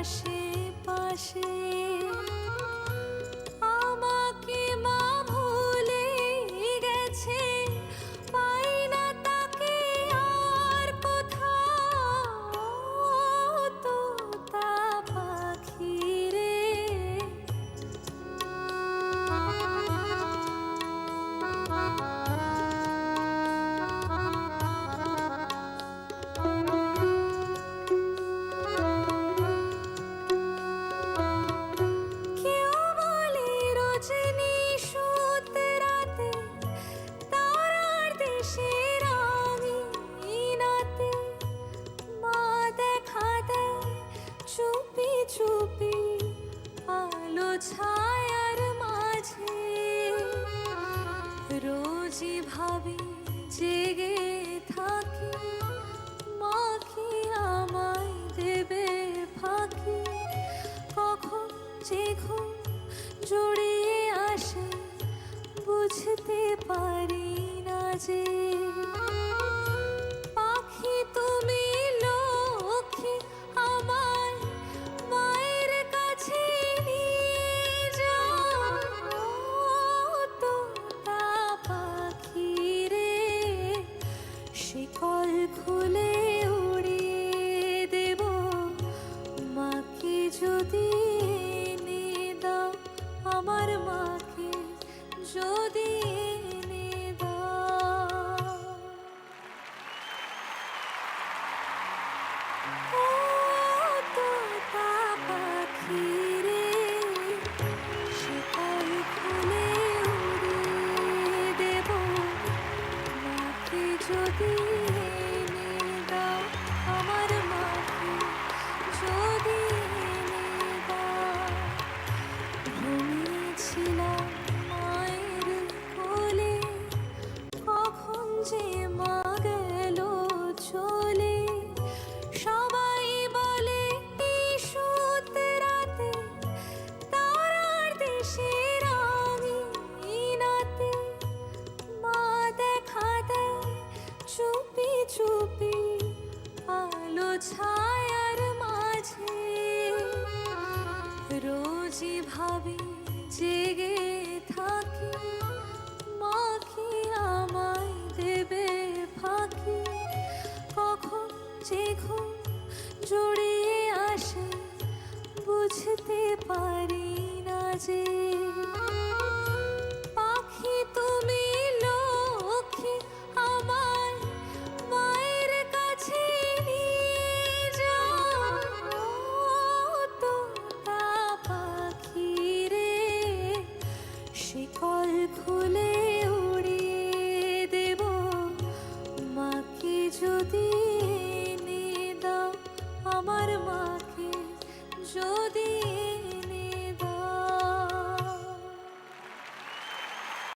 আশেপাশে আমাকে মা ভুলে গেছে, পাই না তাকে আর কোথাও। তোতা পাখি রে, কেউ বলে রজনী সুতরাতে তারার দেশের আঙিনাতে মা দেখা দেয় চুপি চুপি আলো ছায়ার মাঝে। রোজই ভাবি জেগে থাকি, মা কি আমায় দেবে ফাঁকি? কখন যে ঘুম জড়িয়ে আসে বুঝতে পারি না যে। পাখি তুমি লক্ষ্মী, আমায় মায়ের কাছে নিয়ে যাও। তোতা পাখি রে, শিকল খুলে উড়িয়ে দেব, মাকে যদি এনে দাও, আমার মাকে যদি এনে দাও। ও তোতা পাখি রে, শিকল খুলে উড়িয়ে দেব, মাকে যদি এনে দাও, আমার মাকে যদি এনে দাও। ঘুমিয়েছিলাম মায়ের কোলে, কখন যে মা গেল চলে। সবাই বলে এই সুতরাতে তারার দেশের আঙিনাতে মা দেখা দেয় চুপি চুপি আলো ছায়ার মাঝে। রোজই ভাবি জেগে থাকি, মা কি আমায় দেবে ফাঁকি? কখন যে ঘুম জড়িয়ে আসে বুঝতে পারি না যে।